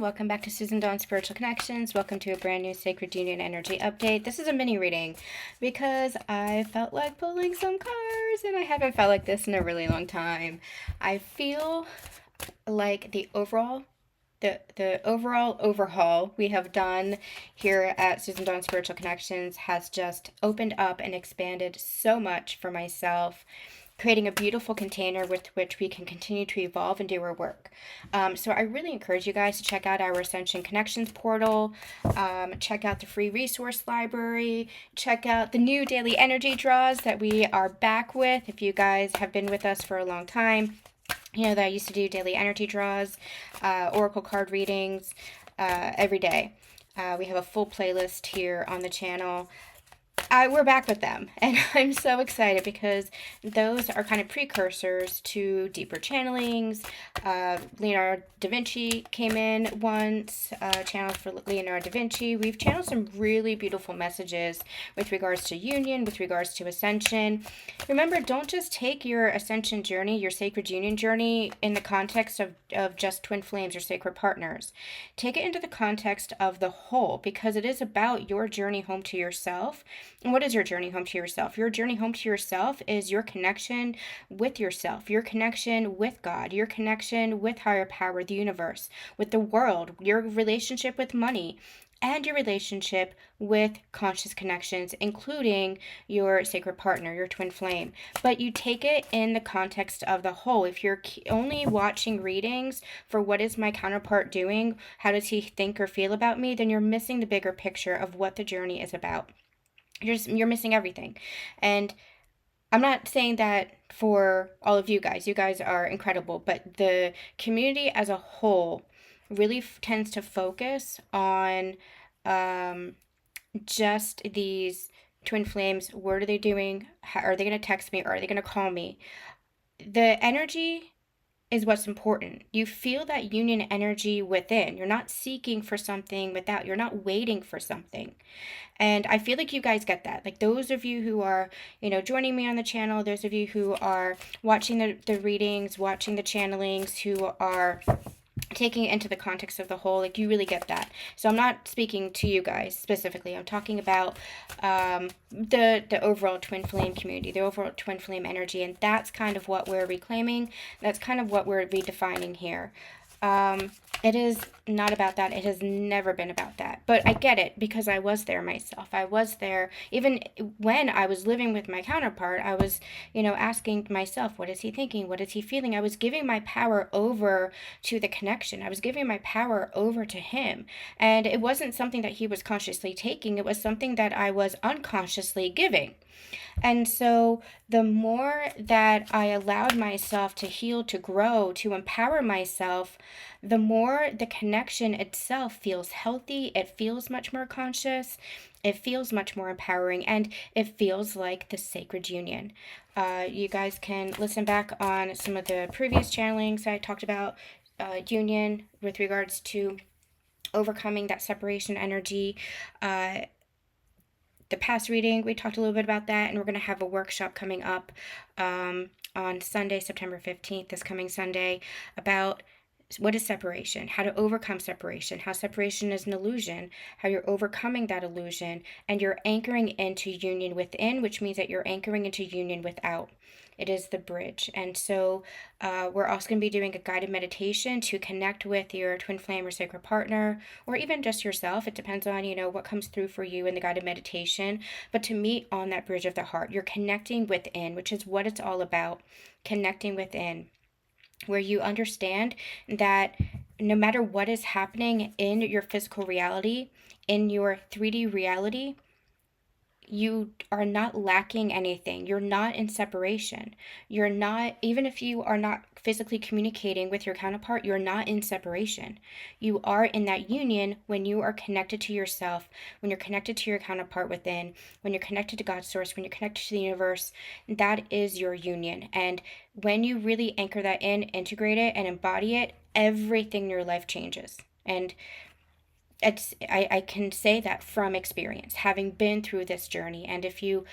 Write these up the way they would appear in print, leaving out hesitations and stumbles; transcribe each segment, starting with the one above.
welcome back to Susan Dawn Spiritual Connections. Welcome to a brand new Sacred Union Energy update. This is a mini reading because I felt like pulling some cards and I haven't felt like this in a really long time. I feel like the overall overhaul we have done here at Susan Dawn Spiritual Connections has just opened up and expanded so much for myself, creating a beautiful container with which we can continue to evolve and do our work. So I really encourage you guys to check out our Ascension Connections portal, check out the free resource library, check out the new daily energy draws that we are back with. If you guys have been with us for a long time, you know that I used to do daily energy draws, oracle card readings every day. We have a full playlist here on the channel. We're back with them, and I'm so excited because those are kind of precursors to deeper channelings. Leonardo da Vinci came in once, channeled for Leonardo da Vinci. We've channeled some really beautiful messages with regards to union, with regards to ascension. Remember, don't just take your ascension journey, your sacred union journey in the context of just twin flames or sacred partners. Take it into the context of the whole, because it is about your journey home to yourself. And what is your journey home to yourself? Your journey home to yourself is your connection with yourself, your connection with God, your connection with higher power, the universe, with the world, your relationship with money, and your relationship with conscious connections, including your sacred partner, your twin flame. But you take it in the context of the whole. If you're only watching readings for what is my counterpart doing, how does he think or feel about me, then you're missing the bigger picture of what the journey is about. You're missing everything. And I'm not saying that for all of you guys. You guys are incredible, but the community as a whole really tends to focus on just these twin flames. What are they doing? How, are they going to text me? Or are they going to call me? The energy is what's important. You feel that union energy within. You're not seeking for something without. You're not waiting for something. And I feel like you guys get that. Like those of you who are, joining me on the channel, those of you who are watching the readings, watching the channelings, who are taking it into the context of the whole, like you really get that. So I'm not speaking to you guys specifically. I'm talking about the overall twin flame community, the overall twin flame energy, and that's kind of what we're reclaiming. That's kind of what we're redefining here. It is not about that. It has never been about that. But I get it because I was there myself. I was there even when I was living with my counterpart. I was, asking myself, what is he thinking? What is he feeling? I was giving my power over to the connection. I was giving my power over to him. And it wasn't something that he was consciously taking. It was something that I was unconsciously giving. And so the more that I allowed myself to heal, to grow, to empower myself, the more the connection itself feels healthy. It feels much more conscious. It feels much more empowering, and it feels like the sacred union. You guys can listen back on some of the previous channelings I talked about union with regards to overcoming that separation energy. The past reading, we talked a little bit about that, and we're going to have a workshop coming up on Sunday, September 15th, this coming Sunday, about what is separation, how to overcome separation, how separation is an illusion, how you're overcoming that illusion, and you're anchoring into union within, which means that you're anchoring into union without. It is the bridge. And so we're also going to be doing a guided meditation to connect with your twin flame or sacred partner, or even just yourself. It depends on, what comes through for you in the guided meditation. But to meet on that bridge of the heart, you're connecting within, which is what it's all about, connecting within, where you understand that no matter what is happening in your physical reality, in your 3D reality, you are not lacking anything. You're not in separation. You're not, even if you are not physically communicating with your counterpart, you're not in separation. You are in that union when you are connected to yourself, when you're connected to your counterpart within, when you're connected to God's source, when you're connected to the universe. That is your union. And when you really anchor that in, integrate it, and embody it, everything in your life changes. And I can say that from experience, having been through this journey. And if you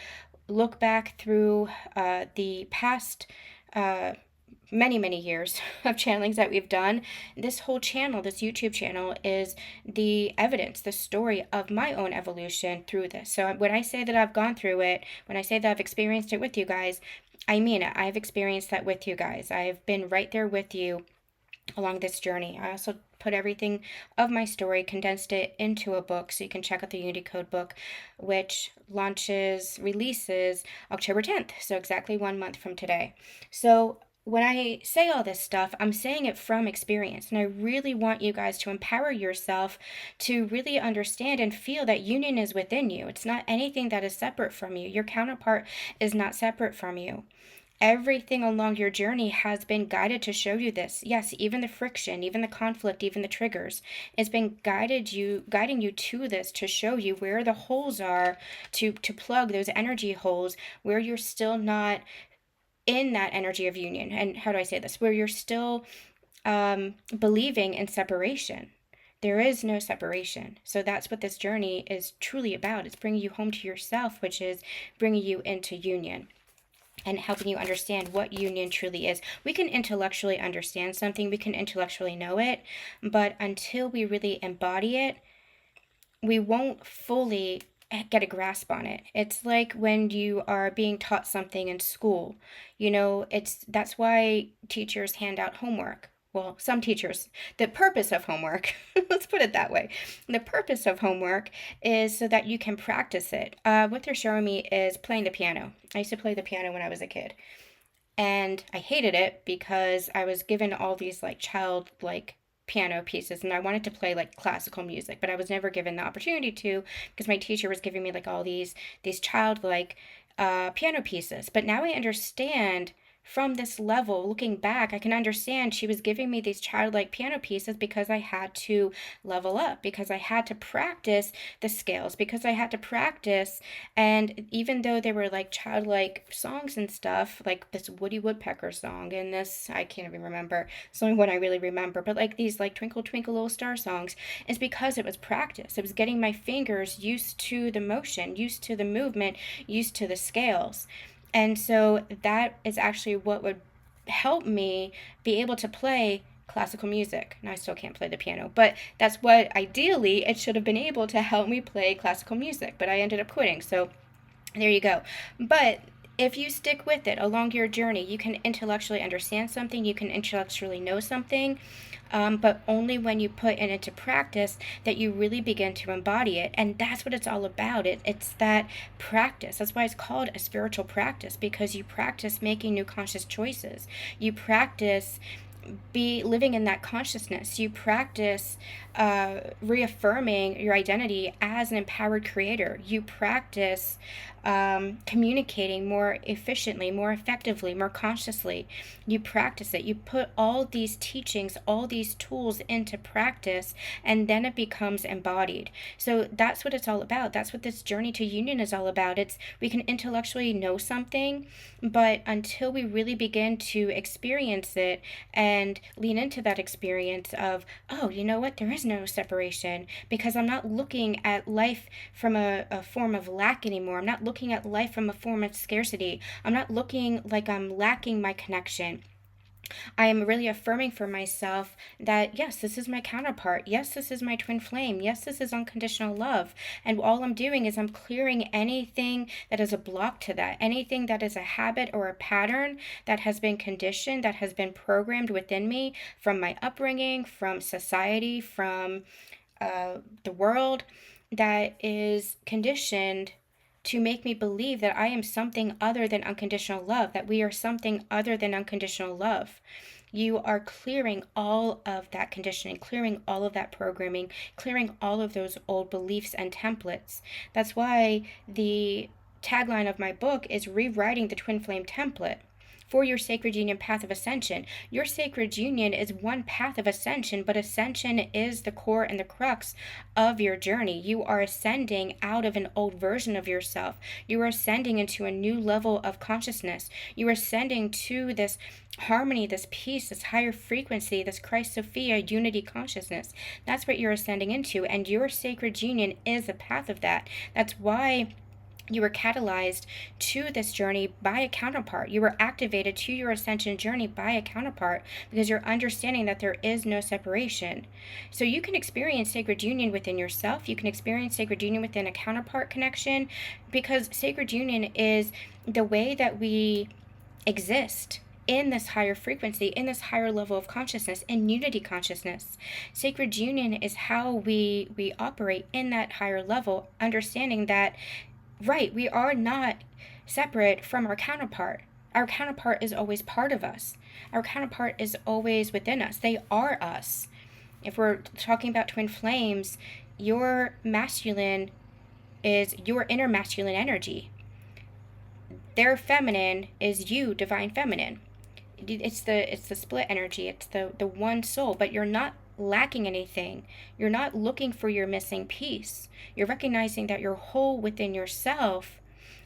look back through the past many, many years of channelings that we've done, this whole channel, this YouTube channel, is the evidence, the story of my own evolution through this. So when I say that I've gone through it, when I say that I've experienced it with you guys, I mean it. I've experienced that with you guys. I've been right there with you along this journey. I also put everything of my story, condensed it into a book, so you can check out the Unity Code book, which releases October 10th, so exactly 1 month from today. So when I say all this stuff, I'm saying it from experience, and I really want you guys to empower yourself to really understand and feel that union is within you. It's not anything that is separate from you. Your counterpart is not separate from you. Everything along your journey has been guided to show you this. Yes, even the friction, even the conflict, even the triggers, it's been guiding you to this to show you where the holes are, to plug those energy holes where you're still not in that energy of union. And how do I say this? Where you're still believing in separation. There is no separation. So that's what this journey is truly about. It's bringing you home to yourself, which is bringing you into union and helping you understand what union truly is. We can intellectually understand something, we can intellectually know it, but until we really embody it, we won't fully get a grasp on it. It's like when you are being taught something in school. That's why teachers hand out homework. Well, some teachers, the purpose of homework, let's put it that way. The purpose of homework is so that you can practice it. What they're showing me is playing the piano. I used to play the piano when I was a kid. And I hated it because I was given all these childlike piano pieces, and I wanted to play classical music, but I was never given the opportunity to, because my teacher was giving me all these childlike piano pieces. But now I understand, from this level, looking back, I can understand she was giving me these childlike piano pieces because I had to level up, because I had to practice the scales, because I had to practice. And even though they were childlike songs and stuff, like this Woody Woodpecker song and this, I can't even remember, it's the only one I really remember, but these Twinkle Twinkle Little Star songs, is because it was practice. It was getting my fingers used to the motion, used to the movement, used to the scales. And so that is actually what would help me be able to play classical music. Now I still can't play the piano, but that's what ideally it should have been able to help me play classical music, but I ended up quitting. So there you go. But if you stick with it along your journey, you can intellectually understand something, you can intellectually know something, but only when you put it into practice that you really begin to embody it. And that's what it's all about. It's that practice. That's why it's called a spiritual practice, because you practice making new conscious choices. You practice be living in that consciousness. You practice reaffirming your identity as an empowered creator. You practice communicating more efficiently, more effectively, more consciously. You practice it. You put all these teachings, all these tools into practice, and then it becomes embodied. So that's what it's all about. That's what this journey to union is all about. We can intellectually know something, but until we really begin to experience it and lean into that experience of, oh, you know what, there is no separation, because I'm not looking at life from a form of lack anymore. I'm not looking at life from a form of scarcity. I'm not looking like I'm lacking my connection. I am really affirming for myself that, yes, this is my counterpart. Yes, this is my twin flame. Yes, this is unconditional love. And all I'm doing is I'm clearing anything that is a block to that, anything that is a habit or a pattern that has been conditioned, that has been programmed within me from my upbringing, from society, from the world, that is conditioned to make me believe that I am something other than unconditional love, that we are something other than unconditional love. You are clearing all of that conditioning, clearing all of that programming, clearing all of those old beliefs and templates. That's why the tagline of my book is rewriting the twin flame template for your sacred union path of ascension. Your sacred union is one path of ascension, but ascension is the core and the crux of your journey. You are ascending out of an old version of yourself. You are ascending into a new level of consciousness. You are ascending to this harmony, this peace, this higher frequency, this Christ Sophia unity consciousness. That's what you're ascending into, and your sacred union is a path of that. That's why You were catalyzed to this journey by a counterpart. You were activated to your ascension journey by a counterpart because you're understanding that there is no separation. So you can experience sacred union within yourself. You can experience sacred union within a counterpart connection, because sacred union is the way that we exist in this higher frequency, in this higher level of consciousness, in unity consciousness. Sacred union is how we operate in that higher level, understanding that, right, we are not separate from our counterpart. Our counterpart is always part of us. Our counterpart is always within us. They are us. If we're talking about twin flames, your masculine is your inner masculine energy. Their feminine is you, divine feminine. It's the split energy. It's the one soul, but you're not lacking anything. You're not looking for your missing piece. You're recognizing that you're whole within yourself,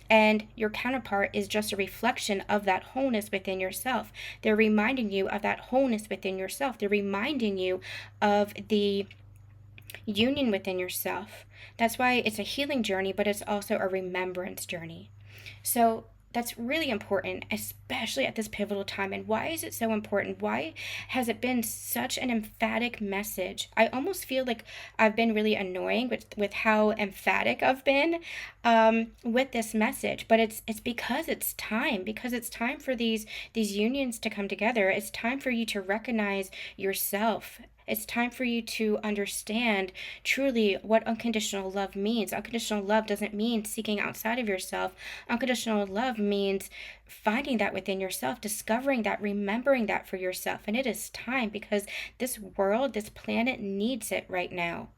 and your counterpart is just a reflection of that wholeness within yourself. They're reminding you of that wholeness within yourself. They're reminding you of the union within yourself. That's why it's a healing journey, but it's also a remembrance journey. So that's really important, especially at this pivotal time. And why is it so important? Why has it been such an emphatic message? I almost feel like I've been really annoying with how emphatic I've been with this message. But it's because it's time for these unions to come together. It's time for you to recognize yourself. It's time for you to understand truly what unconditional love means. Unconditional love doesn't mean seeking outside of yourself. Unconditional love means finding that within yourself, discovering that, remembering that for yourself. And it is time, because this world, this planet needs it right now.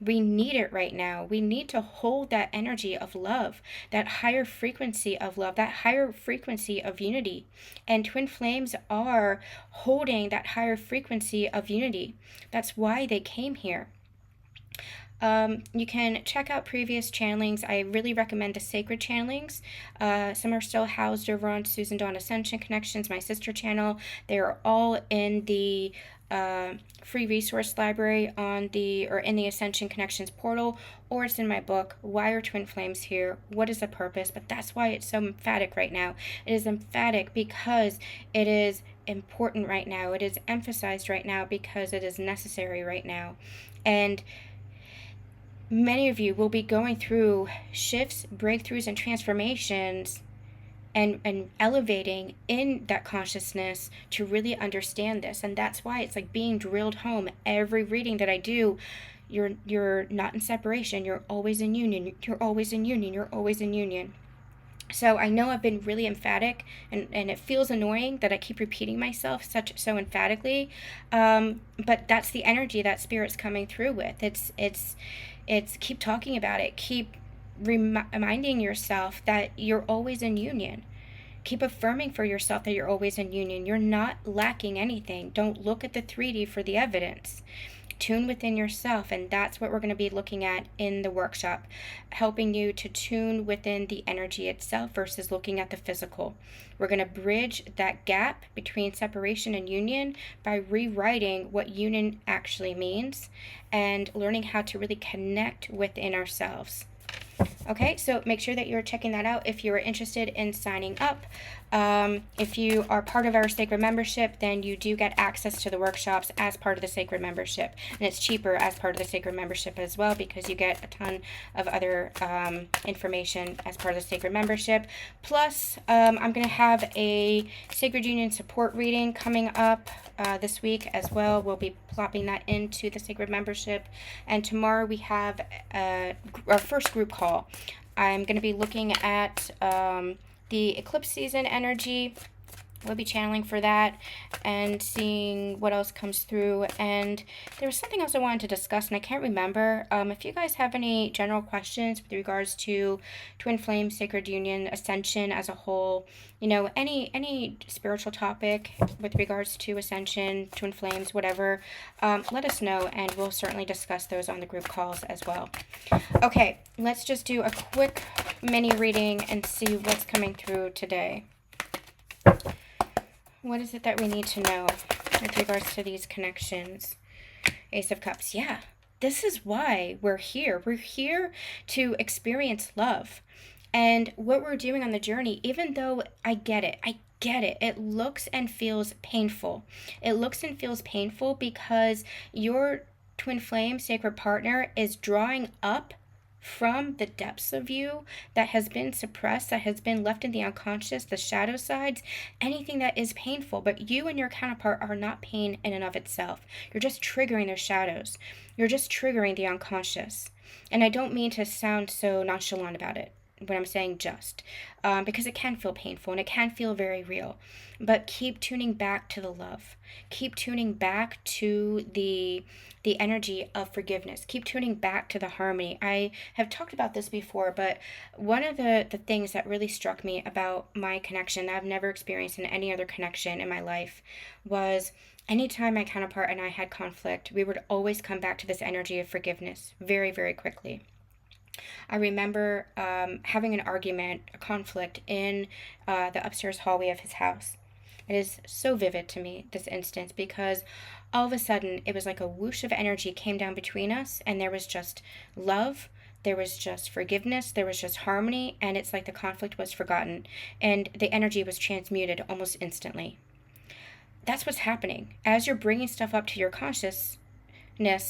We need it right now. We need to hold that energy of love, that higher frequency of love, that higher frequency of unity. And twin flames are holding that higher frequency of unity. That's why they came here. You can check out previous channelings. I really recommend the sacred channelings. Some are still housed over on Susan Dawn Ascension Connections, my sister channel. They are all in the free resource library in the Ascension Connections portal, or it's in my book, Why Are Twin Flames Here? What is the purpose? But that's why it's so emphatic right now. It is emphatic because it is important right now. It is emphasized right now because it is necessary right now. And many of you will be going through shifts, breakthroughs, and transformations, and elevating in that consciousness to really understand this. And that's why it's like being drilled home every reading that I do. You're not in separation. You're always in union. You're always in union. You're always in union. So I know I've been really emphatic, and it feels annoying that I keep repeating myself so emphatically, but that's the energy that Spirit's coming through with. It's keep talking about it. Keep reminding yourself that you're always in union. Keep affirming for yourself that you're always in union. You're not lacking anything. Don't look at the 3D for the evidence. Tune within yourself, and that's what we're going to be looking at in the workshop, helping you to tune within the energy itself versus looking at the physical. We're going to bridge that gap between separation and union by rewriting what union actually means and learning how to really connect within ourselves. Okay, so make sure that you're checking that out if you're interested in signing up. If you are part of our Sacred membership, then you do get access to the workshops as part of the Sacred membership. And it's cheaper as part of the Sacred membership as well, because you get a ton of other information as part of the Sacred membership. Plus, I'm going to have a Sacred Union support reading coming up this week as well. We'll be plopping that into the Sacred membership. And tomorrow we have our first group call. I'm going to be looking at the eclipse season energy. We'll be channeling for that and seeing what else comes through. And there was something else I wanted to discuss, and I can't remember. If you guys have any general questions with regards to Twin Flame, Sacred Union, Ascension as a whole, you know, any spiritual topic with regards to Ascension, Twin Flames, whatever, let us know, and we'll certainly discuss those on the group calls as well. Okay, let's just do a quick mini reading and see what's coming through today. What is it that we need to know with regards to these connections? Ace of Cups. Yeah, this is why we're here. We're here to experience love. And what we're doing on the journey, even though I get it, it looks and feels painful. It looks and feels painful because your twin flame sacred partner is drawing up from the depths of you that has been suppressed, that has been left in the unconscious, the shadow sides, anything that is painful. But you and your counterpart are not pain in and of itself. You're just triggering their shadows. You're just triggering the unconscious. And I don't mean to sound so nonchalant about it when I'm saying just, because it can feel painful and it can feel very real. But keep tuning back to the love. Keep tuning back to the energy of forgiveness. Keep tuning back to the harmony. I have talked about this before, but one of the things that really struck me about my connection that I've never experienced in any other connection in my life was anytime my counterpart and I had conflict, we would always come back to this energy of forgiveness very, very quickly. I remember having an argument, a conflict in the upstairs hallway of his house. It is so vivid to me, this instance, because all of a sudden it was like a whoosh of energy came down between us, and there was just love, there was just forgiveness, there was just harmony, and it's like the conflict was forgotten, and the energy was transmuted almost instantly. That's what's happening. As you're bringing stuff up to your consciousness,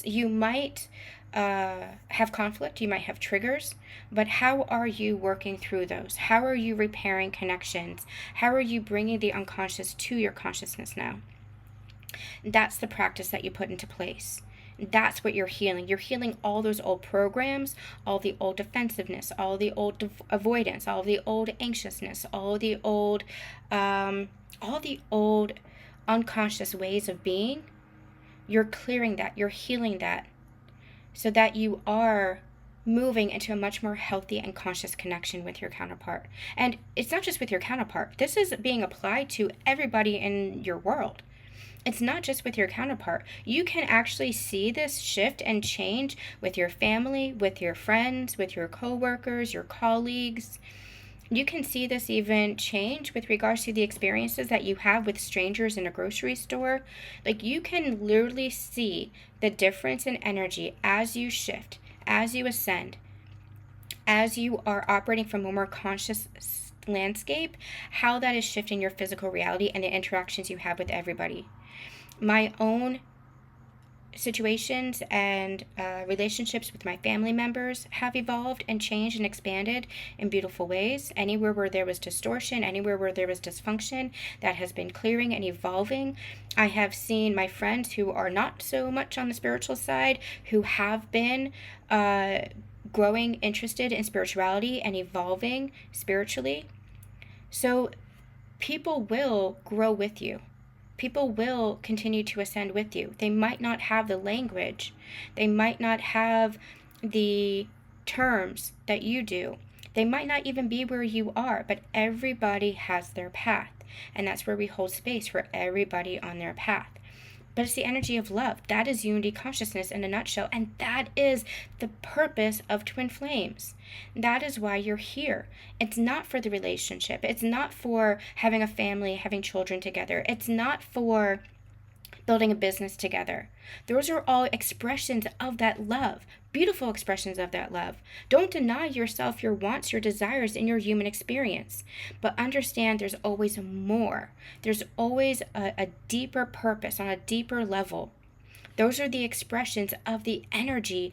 you might have conflict, you might have triggers, but how are you working through those? How are you repairing connections? How are you bringing the unconscious to your consciousness now? That's the practice that you put into place. That's what you're healing. You're healing all those old programs, all the old defensiveness, all the old avoidance, all the old anxiousness, all the old unconscious ways of being. You're clearing that. You're healing that, so that you are moving into a much more healthy and conscious connection with your counterpart. And it's not just with your counterpart. This is being applied to everybody in your world. It's not just with your counterpart. You can actually see this shift and change with your family, with your friends, with your coworkers, your colleagues. You can see this even change with regards to the experiences that you have with strangers in a grocery store. Like, you can literally see the difference in energy as you shift, as you ascend, as you are operating from a more conscious landscape, how that is shifting your physical reality and the interactions you have with everybody. My own situations and relationships with my family members have evolved and changed and expanded in beautiful ways. Anywhere where there was distortion, anywhere where there was dysfunction, that has been clearing and evolving. I have seen my friends who are not so much on the spiritual side, who have been growing interested in spirituality and evolving spiritually. So people will grow with you. People will continue to ascend with you. They might not have the language. They might not have the terms that you do. They might not even be where you are, but everybody has their path. And that's where we hold space for everybody on their path. But it's the energy of love. That is unity consciousness in a nutshell. And that is the purpose of twin flames. That is why you're here. It's not for the relationship. It's not for having a family, having children together. It's not for building a business together. Those are all expressions of that love. Beautiful expressions of that love. Don't deny yourself your wants, your desires in your human experience. But understand there's always more. There's always a deeper purpose on a deeper level. Those are the expressions of the energy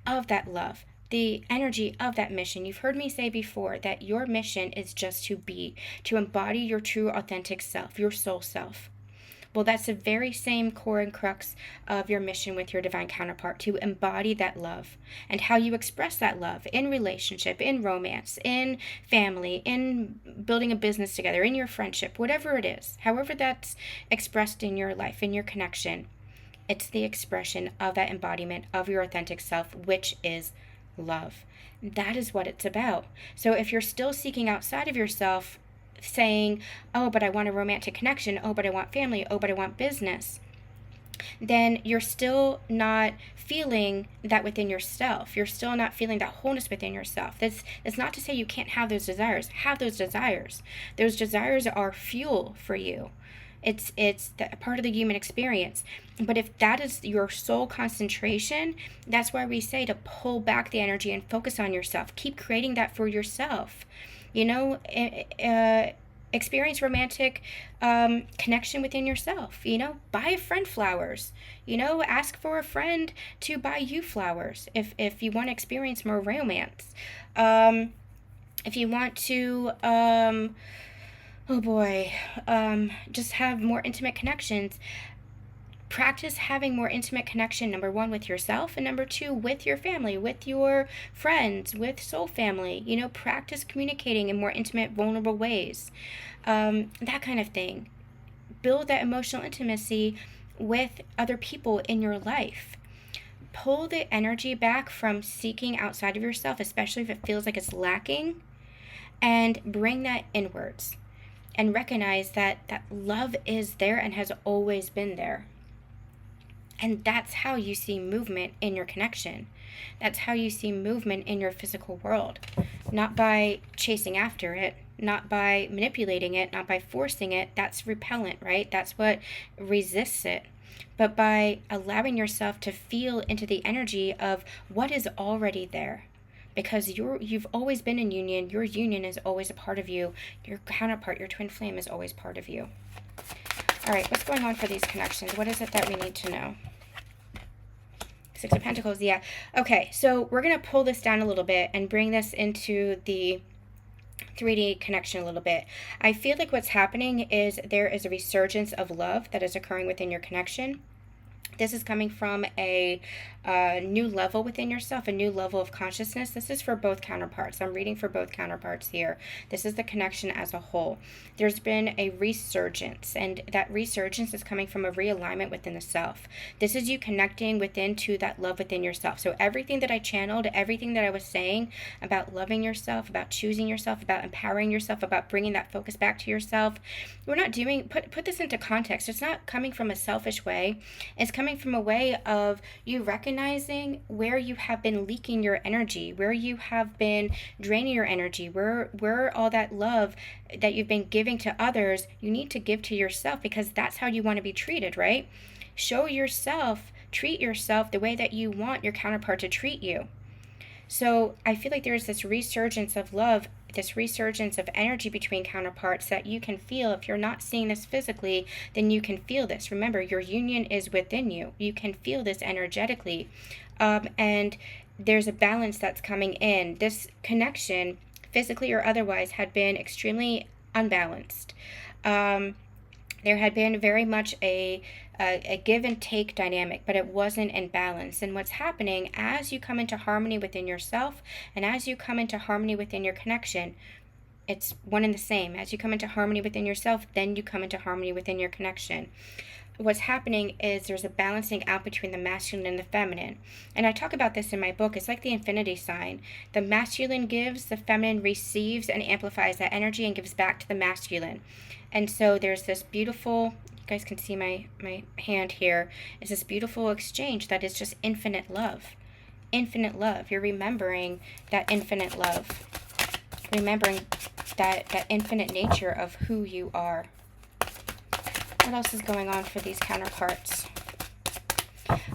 of that love, the energy of that mission. You've heard me say before that your mission is just to be, to embody your true authentic self, your soul self. Well, that's the very same core and crux of your mission with your divine counterpart, to embody that love. And how you express that love in relationship, in romance, in family, in building a business together, in your friendship, whatever it is, however that's expressed in your life, in your connection, it's the expression of that embodiment of your authentic self, which is love. That is what it's about. So if you're still seeking outside of yourself, saying, oh, but I want a romantic connection, oh, but I want family, oh, but I want business, then you're still not feeling that within yourself. You're still not feeling that wholeness within yourself. That's not to say you can't have those desires. Have those desires. Those desires are fuel for you. It's part of the human experience. But if that is your sole concentration, that's why we say to pull back the energy and focus on yourself. Keep creating that for yourself. You know, experience romantic connection within yourself. You know, buy a friend flowers. You know, ask for a friend to buy you flowers if you want to experience more romance. If you want to oh boy, just have more intimate connections. Practice having more intimate connection, number one, with yourself, and number two, with your family, with your friends, with soul family. You know, practice communicating in more intimate, vulnerable ways. That kind of thing. Build that emotional intimacy with other people in your life. Pull the energy back from seeking outside of yourself, especially if it feels like it's lacking, and bring that inwards. And recognize that love is there and has always been there. And that's how you see movement in your connection. That's how you see movement in your physical world. Not by chasing after it, not by manipulating it, not by forcing it. That's repellent, right? That's what resists it. But by allowing yourself to feel into the energy of what is already there. Because you've always been in union. Your union is always a part of you. Your counterpart, your twin flame, is always part of you. All right, what's going on for these connections? What is it that we need to know? Six of Pentacles, yeah. Okay, so we're going to pull this down a little bit and bring this into the 3D connection a little bit. I feel like what's happening is there is a resurgence of love that is occurring within your connection. This is coming from a new level within yourself, a new level of consciousness. This is for both counterparts. I'm reading for both counterparts here. This is the connection as a whole. There's been a resurgence, and that resurgence is coming from a realignment within the self. This is you connecting within to that love within yourself. So everything that I channeled, everything that I was saying about loving yourself, about choosing yourself, about empowering yourself, about bringing that focus back to yourself, we're not doing, put this into context. It's not coming from a selfish way. It's coming from a way of you recognizing where you have been leaking your energy, where you have been draining your energy, where all that love that you've been giving to others, you need to give to yourself, because that's how you want to be treated, right? Show yourself, treat yourself the way that you want your counterpart to treat you. So I feel like there's this resurgence of love, this resurgence of energy between counterparts that you can feel. If you're not seeing this physically, then you can feel this. Remember, your union is within you. You can feel this energetically. And there's a balance that's coming in. This connection, physically or otherwise, had been extremely unbalanced. There had been very much a give and take dynamic, but it wasn't in balance. And what's happening as you come into harmony within yourself and as you come into harmony within your connection, it's one and the same. As you come into harmony within yourself, then you come into harmony within your connection. What's happening is there's a balancing out between the masculine and the feminine. And I talk about this in my book. It's like the infinity sign. The masculine gives, the feminine receives and amplifies that energy and gives back to the masculine. And so there's this beautiful, you guys can see my hand here, is this beautiful exchange that is just infinite love. Infinite love. You're remembering that infinite love. Remembering that infinite nature of who you are. What else is going on for these counterparts?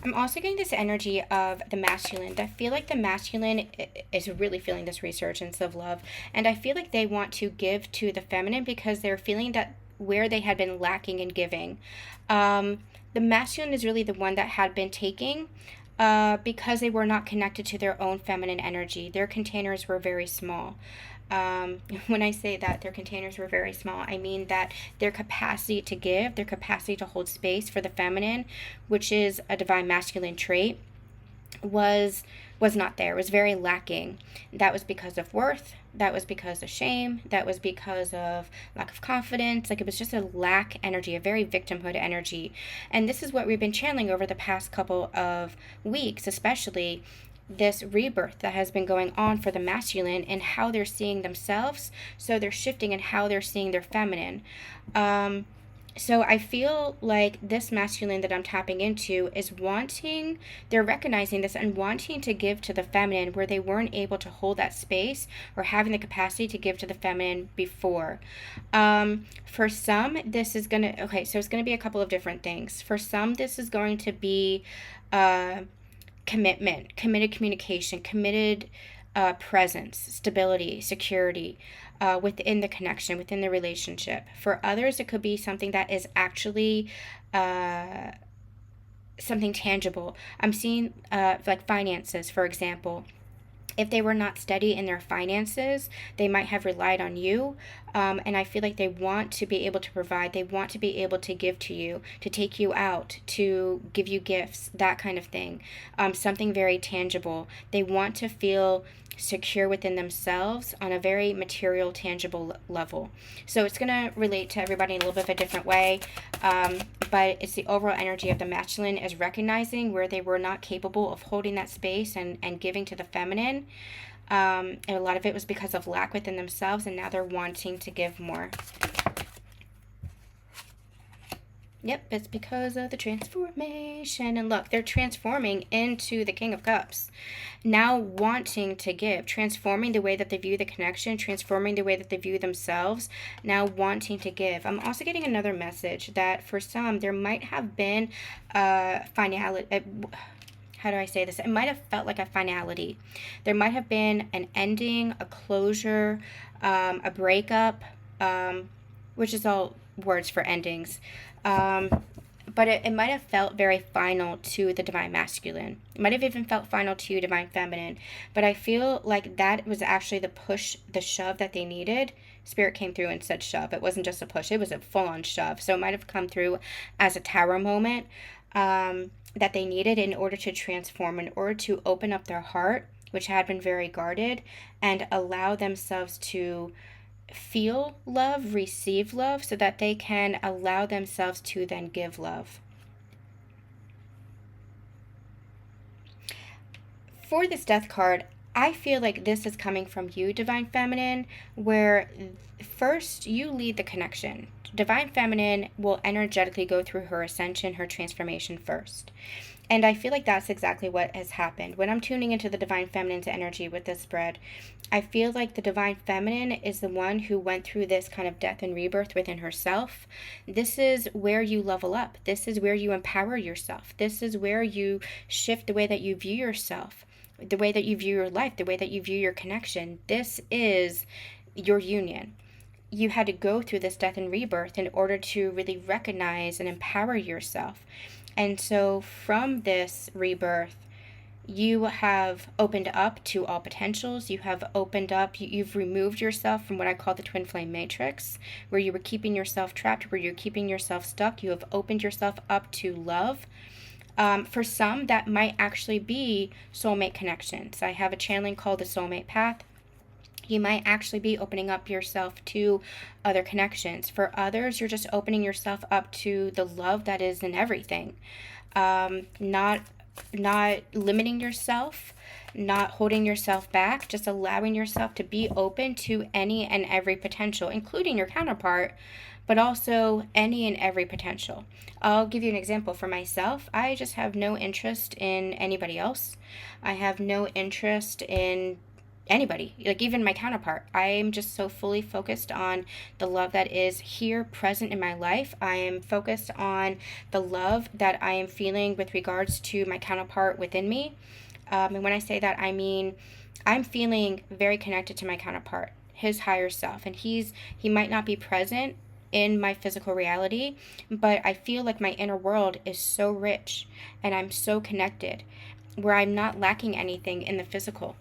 I'm also getting this energy of the masculine. I feel like the masculine is really feeling this resurgence of love. And I feel like they want to give to the feminine because they're feeling that where they had been lacking in giving. The masculine is really the one that had been taking because they were not connected to their own feminine energy. Their containers were very small. When I say that their containers were very small, I mean that their capacity to give, their capacity to hold space for the feminine, which is a divine masculine trait, was not there. It was very lacking. That was because of worth. That was because of shame. That was because of lack of confidence. Like, it was just a lack energy, a very victimhood energy. And this is what we've been channeling over the past couple of weeks, especially this rebirth that has been going on for the masculine and how they're seeing themselves. So they're shifting in how they're seeing their feminine. So I feel like this masculine that I'm tapping into is wanting, they're recognizing this and wanting to give to the feminine where they weren't able to hold that space or having the capacity to give to the feminine before. For some, this is going to, okay, so it's going to be a couple of different things. For some, this is going to be commitment, committed communication, committed presence, stability, security within the connection, within the relationship. For others, it could be something that is actually something tangible. I'm seeing like finances, for example. If they were not steady in their finances, they might have relied on you. And I feel like they want to be able to provide. They want to be able to give to you, to take you out, to give you gifts, that kind of thing. Something very tangible. They want to feel secure within themselves on a very material, tangible level. So it's going to relate to everybody in a little bit of a different way. But it's the overall energy of the masculine is recognizing where they were not capable of holding that space and giving to the feminine. And a lot of it was because of lack within themselves, and now they're wanting to give more. Yep, it's because of the transformation. And look, they're transforming into the King of Cups. Now wanting to give, transforming the way that they view the connection, transforming the way that they view themselves, now wanting to give. I'm also getting another message that for some, there might have been finality. How do I say this? It might have felt like a finality. There might have been an ending, a closure, a breakup, which is all words for endings. But it might have felt very final to the divine masculine. It might have even felt final to divine feminine. But I feel like that was actually the push, the shove that they needed. Spirit came through and said shove. It wasn't just a push, it was a full-on shove. So it might have come through as a tower moment that they needed in order to transform, in order to open up their heart, which had been very guarded, and allow themselves to feel love, receive love, so that they can allow themselves to then give love. For this death card, I feel like this is coming from you, divine feminine, where first you lead the connection. Divine feminine will energetically go through her ascension, her transformation first. And I feel like that's exactly what has happened. When I'm tuning into the divine feminine's energy with this spread, I feel like the divine feminine is the one who went through this kind of death and rebirth within herself. This is where you level up. This is where you empower yourself. This is where you shift the way that you view yourself, the way that you view your life, the way that you view your connection. This is your union. You had to go through this death and rebirth in order to really recognize and empower yourself. And so from this rebirth, you have opened up to all potentials. You have opened up, you've removed yourself from what I call the twin flame matrix, where you were keeping yourself trapped, where you're keeping yourself stuck. You have opened yourself up to love. For some, that might actually be soulmate connections. I have a channeling called the soulmate path. You might actually be opening up yourself to other connections. For others, you're just opening yourself up to the love that is in everything. Not limiting yourself, not holding yourself back, just allowing yourself to be open to any and every potential, including your counterpart, but also any and every potential. I'll give you an example for myself. I just have no interest in anybody else. I have no interest in anybody, like even my counterpart. I'm just so fully focused on the love that is here present in my life. I am focused on the love that I am feeling with regards to my counterpart within me. And when I say that, I mean I'm feeling very connected to my counterpart, his higher self, and he might not be present in my physical reality, but I feel like my inner world is so rich and I'm so connected, where I'm not lacking anything in the physical.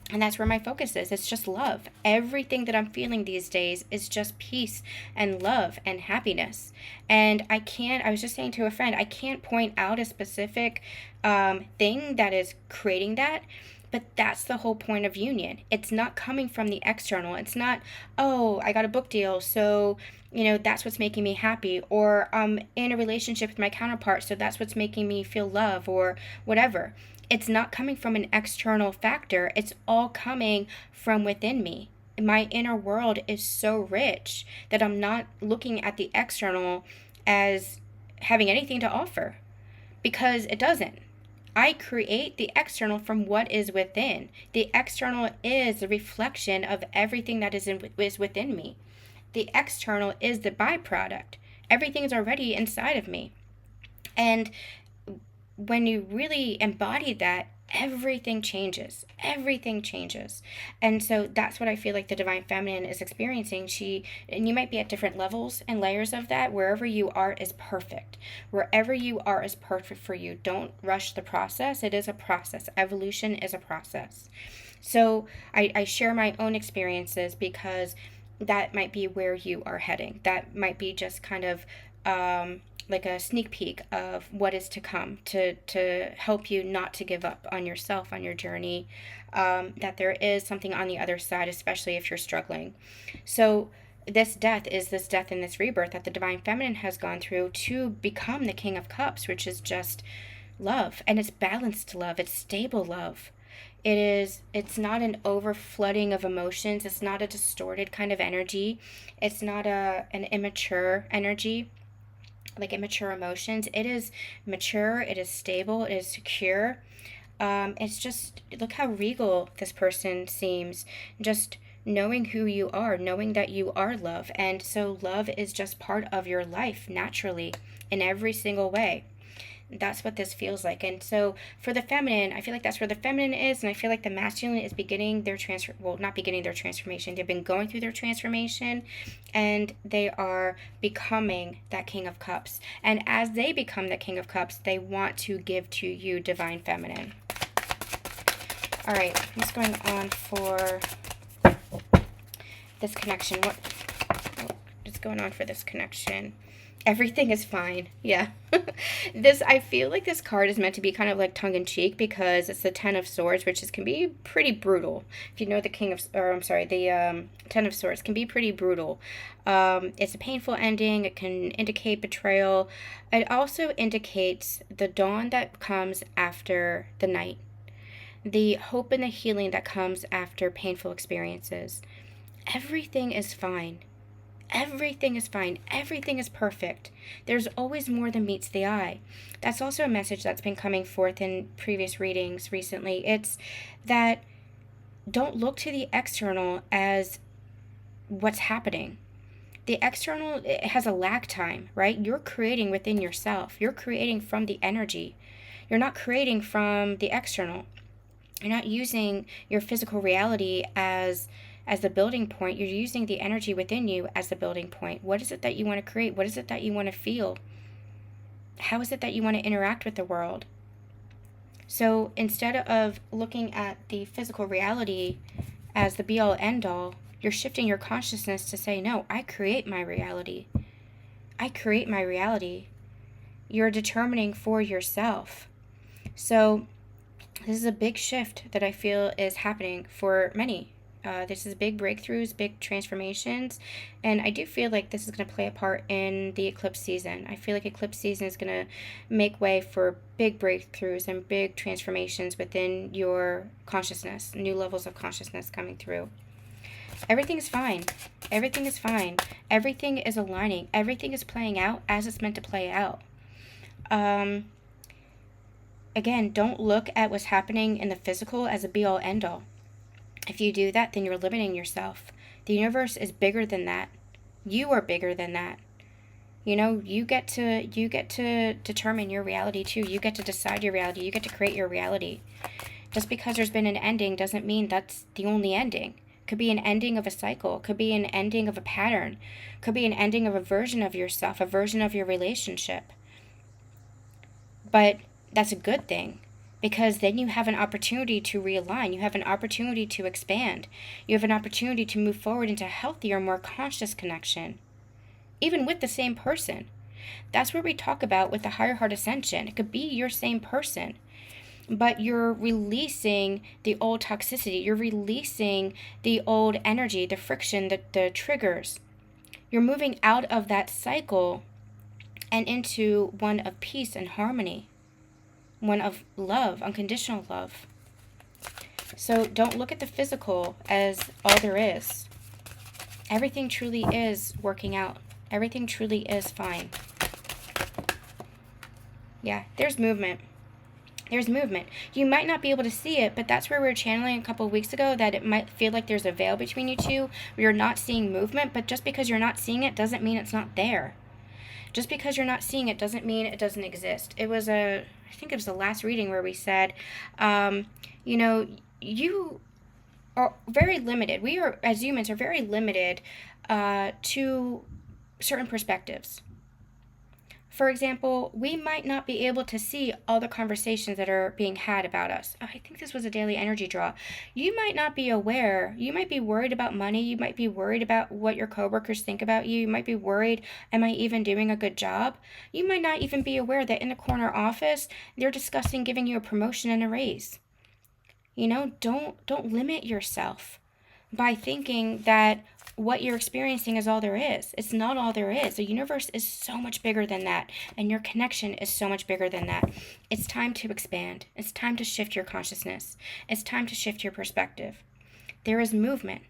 And that's where my focus is. It's just love. Everything that I'm feeling these days is just peace and love and happiness. And I was just saying to a friend, I can't point out a specific thing that is creating that. But that's the whole point of union. It's not coming from the external. It's not, oh, I got a book deal, so, that's what's making me happy. Or I'm in a relationship with my counterpart, so that's what's making me feel love or whatever. It's not coming from an external factor. It's all coming from within me. My inner world is so rich that I'm not looking at the external as having anything to offer, because it doesn't. I create the external from what is within. The external is the reflection of everything that is within me. The external is the byproduct. Everything is already inside of me. And when you really embody that, everything changes. Everything changes. And so that's what I feel like the divine feminine is experiencing. And you might be at different levels and layers of that. Wherever you are is perfect. Wherever you are is perfect for you. Don't rush the process. It is a process. Evolution is a process. So I share my own experiences because that might be where you are heading. That might be just kind of like a sneak peek of what is to come, to help you not to give up on yourself, on your journey, that there is something on the other side, especially if you're struggling. So this death and this rebirth that the divine feminine has gone through to become the King of Cups, which is just love. And it's balanced love. It's stable love. It's not an over flooding of emotions. It's not a distorted kind of energy. It's not an immature energy, like immature emotions. It is mature. It is stable. It is secure. It's just, look how regal this person seems. Just knowing who you are, knowing that you are love. And so love is just part of your life naturally in every single way. That's what this feels like. And so for the feminine, I feel like that's where the feminine is, and I feel like the masculine is beginning their not beginning their transformation. They've been going through their transformation, and they are becoming that King of Cups. And as they become the King of Cups, they want to give to you, divine feminine. All right, what's going on for this connection? What is going on for this connection? Everything is fine. Yeah. I feel like this card is meant to be kind of like tongue-in-cheek because it's the Ten of Swords, which can be pretty brutal. If you know the Ten of Swords can be pretty brutal. It's a painful ending. It can indicate betrayal. It also indicates the dawn that comes after the night. The hope and the healing that comes after painful experiences. Everything is fine. Everything is fine. Everything is perfect. There's always more than meets the eye. That's also a message that's been coming forth in previous readings recently. It's that don't look to the external as what's happening. The external, it has a lag time, right? You're creating within yourself. You're creating from the energy. You're not creating from the external. You're not using your physical reality as the building point. You're using the energy within you as the building point. What is it that you want to create? What is it that you want to feel? How is it that you want to interact with the world? So instead of looking at the physical reality as the be-all end-all, you're shifting your consciousness to say, no, I create my reality. I create my reality. You're determining for yourself. So this is a big shift that I feel is happening for many. This is big breakthroughs, big transformations, and I do feel like this is going to play a part in the eclipse season. I feel like eclipse season is going to make way for big breakthroughs and big transformations within your consciousness, new levels of consciousness coming through. Everything is fine. Everything is fine. Everything is aligning. Everything is playing out as it's meant to play out. Again, don't look at what's happening in the physical as a be-all end-all. If you do that, then you're limiting yourself. The universe is bigger than that. You are bigger than that. You get to determine your reality too. You get to decide your reality. You get to create your reality. Just because there's been an ending doesn't mean that's the only ending. It could be an ending of a cycle. It could be an ending of a pattern. It could be an ending of a version of yourself, a version of your relationship. But that's a good thing. Because then you have an opportunity to realign. You have an opportunity to expand. You have an opportunity to move forward into a healthier, more conscious connection. Even with the same person. That's what we talk about with the higher heart ascension. It could be your same person. But you're releasing the old toxicity. You're releasing the old energy, the friction, the triggers. You're moving out of that cycle and into one of peace and harmony. One of love, unconditional love. So don't look at the physical as all there is. Everything truly is working out. Everything truly is fine. Yeah, there's movement. There's movement. You might not be able to see it, but that's where we were channeling a couple of weeks ago, that it might feel like there's a veil between you two. You're not seeing movement, but just because you're not seeing it doesn't mean it's not there. Just because you're not seeing it doesn't mean it doesn't exist. I think it was the last reading where we said, you know, you are very limited. We are, as humans, are very limited to certain perspectives. For example, we might not be able to see all the conversations that are being had about us. Oh, I think this was a daily energy draw. You might not be aware. You might be worried about money. You might be worried about what your coworkers think about you. You might be worried, am I even doing a good job? You might not even be aware that in the corner office, they're discussing giving you a promotion and a raise. Don't limit yourself by thinking that what you're experiencing is all there is. It's not all there is. The universe is so much bigger than that, and your connection is so much bigger than that. It's time to expand. It's time to shift your consciousness. It's time to shift your perspective. There is movement.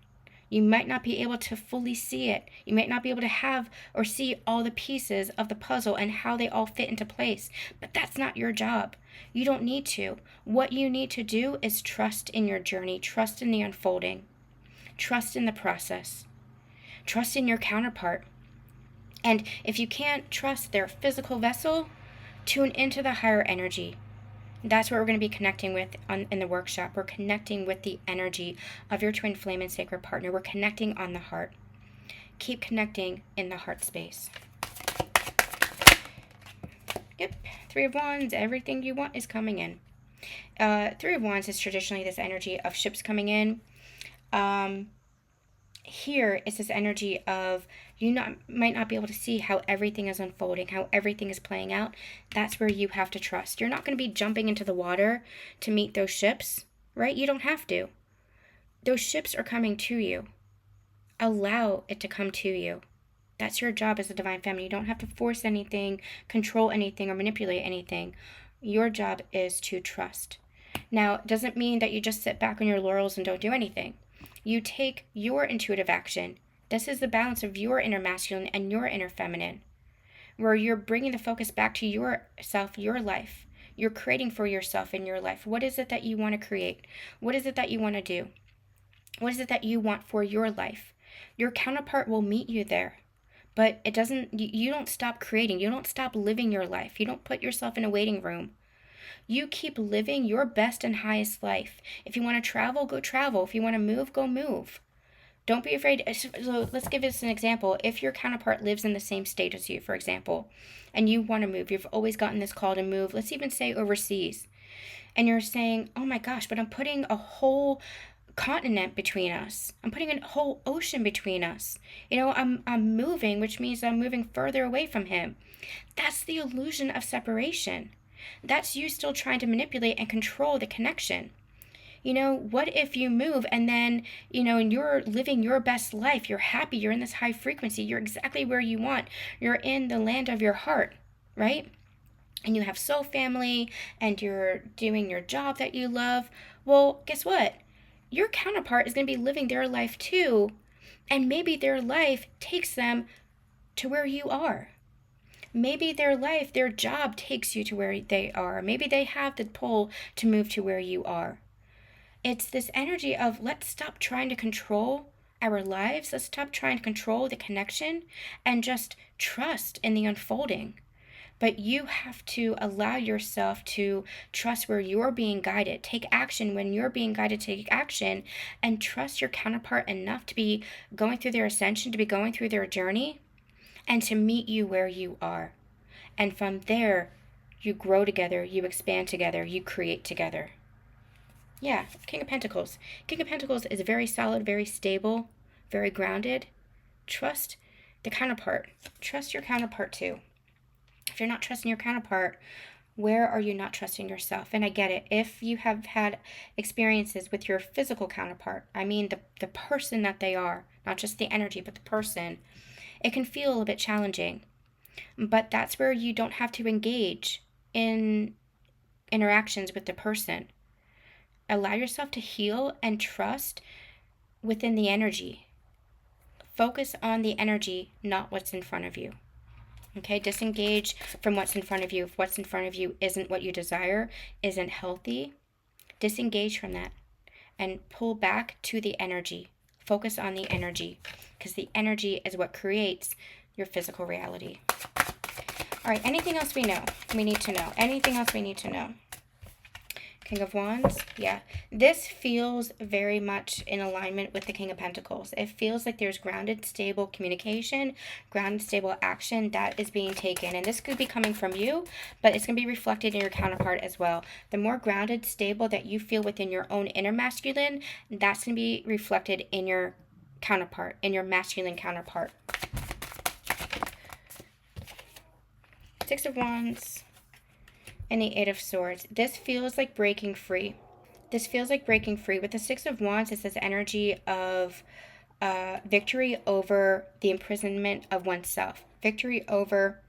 You might not be able to fully see it. You might not be able to have or see all the pieces of the puzzle and how they all fit into place, but that's not your job. You don't need to. What you need to do is trust in your journey, trust in the unfolding. Trust in the process. Trust in your counterpart. And if you can't trust their physical vessel, tune into the higher energy. That's what we're going to be connecting with in the workshop. We're connecting with the energy of your twin flame and sacred partner. We're connecting on the heart. Keep connecting in the heart space. Yep, Three of Wands, everything you want is coming in. Three of Wands is traditionally this energy of ships coming in. Here is this energy of might not be able to see how everything is unfolding, how everything is playing out. That's where you have to trust. You're not going to be jumping into the water to meet those ships, right? You don't have to. Those ships are coming to you. Allow it to come to you. That's your job as a divine feminine. You don't have to force anything, control anything, or manipulate anything. Your job is to trust. Now, it doesn't mean that you just sit back on your laurels and don't do anything. You take your intuitive action. This is the balance of your inner masculine and your inner feminine, where you're bringing the focus back to yourself, your life. You're creating for yourself in your life. What is it that you want to create? What is it that you want to do? What is it that you want for your life? Your counterpart will meet you there. But you don't stop creating. You don't stop living your life. You don't put yourself in a waiting room. You keep living your best and highest life. If you want to travel, go travel. If you want to move, go move. Don't be afraid. So let's give this an example. If your counterpart lives in the same state as you, for example, and you want to move, you've always gotten this call to move, let's even say overseas, and you're saying, oh my gosh, but I'm putting a whole continent between us. I'm putting a whole ocean between us. I'm moving, which means I'm moving further away from him. That's the illusion of separation. That's you still trying to manipulate and control the connection. What if you move and then, you're living your best life. You're happy. You're in this high frequency. You're exactly where you want. You're in the land of your heart, right? And you have soul family and you're doing your job that you love. Well, guess what? Your counterpart is going to be living their life too. And maybe their life takes them to where you are. Maybe their job takes you to where they are. Maybe they have the pull to move to where you are. It's this energy of let's stop trying to control our lives. Let's stop trying to control the connection and just trust in the unfolding. But you have to allow yourself to trust where you're being guided. Take action when you're being guided to take action, and trust your counterpart enough to be going through their ascension, to be going through their journey, and to meet you where you are. And from there, you grow together, you expand together, you create together. Yeah, King of Pentacles. King of Pentacles is very solid, very stable, very grounded. Trust the counterpart. Trust your counterpart too. If you're not trusting your counterpart, where are you not trusting yourself? And I get it. If you have had experiences with your physical counterpart, I mean the person that they are, not just the energy, but the person, it can feel a little bit challenging. But that's where you don't have to engage in interactions with the person. Allow yourself to heal and trust within the energy. Focus on the energy, not what's in front of you. Okay, disengage from what's in front of you. If what's in front of you isn't what you desire, isn't healthy, disengage from that and pull back to the energy. Focus on the energy, because the energy is what creates your physical reality. All right, anything else we need to know? Anything else we need to know? King of Wands, yeah. This feels very much in alignment with the King of Pentacles. It feels like there's grounded, stable communication, grounded, stable action that is being taken. And this could be coming from you, but it's going to be reflected in your counterpart as well. The more grounded, stable that you feel within your own inner masculine, that's going to be reflected in your counterpart, in your masculine counterpart. Six of Wands and the Eight of Swords. This feels like breaking free. This feels like breaking free. With the Six of Wands, it's this energy of victory over the imprisonment of oneself. Victory over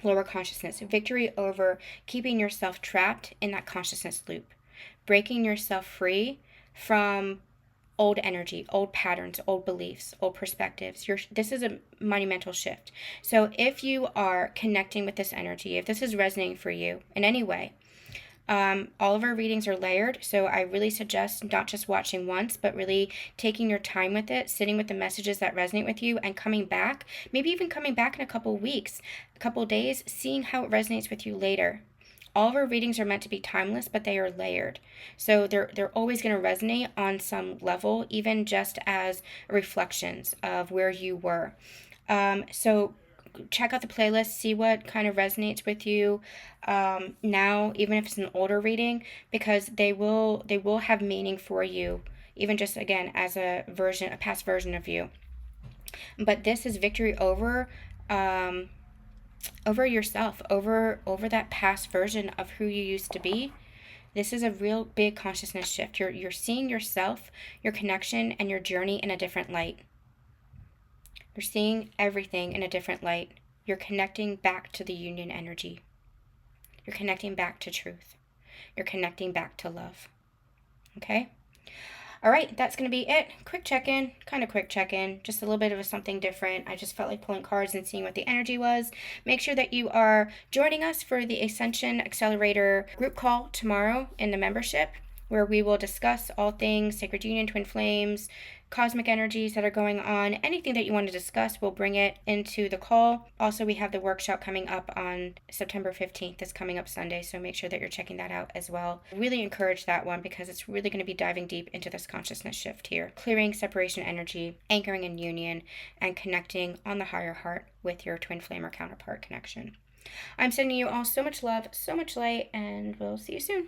lower consciousness. Victory over keeping yourself trapped in that consciousness loop. Breaking yourself free from old energy, old patterns, old beliefs, old perspectives. This is a monumental shift. So if you are connecting with this energy, if this is resonating for you in any way, all of our readings are layered, so I really suggest not just watching once, but really taking your time with it, sitting with the messages that resonate with you, and coming back, maybe even coming back in a couple weeks, a couple days, seeing how it resonates with you later. All of our readings are meant to be timeless, but they are layered. So they're always going to resonate on some level, even just as reflections of where you were. So check out the playlist, see what kind of resonates with you now, even if it's an older reading, because they will have meaning for you, even just, again, as a past version of you. But this is victory over yourself, over that past version of who you used to be. This is a real big consciousness shift. You're seeing yourself, your connection, and your journey in a different light. You're seeing everything in a different light. You're connecting back to the union energy. You're connecting back to truth. You're connecting back to love. Okay? All right, that's going to be it. Quick check-in, kind of quick check-in, just a little bit of something different. I just felt like pulling cards and seeing what the energy was. Make sure that you are joining us for the Ascension Accelerator group call tomorrow in the membership, where we will discuss all things Sacred Union, Twin Flames, cosmic energies that are going on. Anything that you want to discuss, we'll bring it into the call. Also, we have the workshop coming up on September 15th. It's coming up Sunday, so make sure that you're checking that out as well. Really encourage that one, because it's really going to be diving deep into this consciousness shift here. Clearing separation energy, anchoring in union, and connecting on the higher heart with your twin flame or counterpart connection. I'm sending you all so much love, so much light, and we'll see you soon.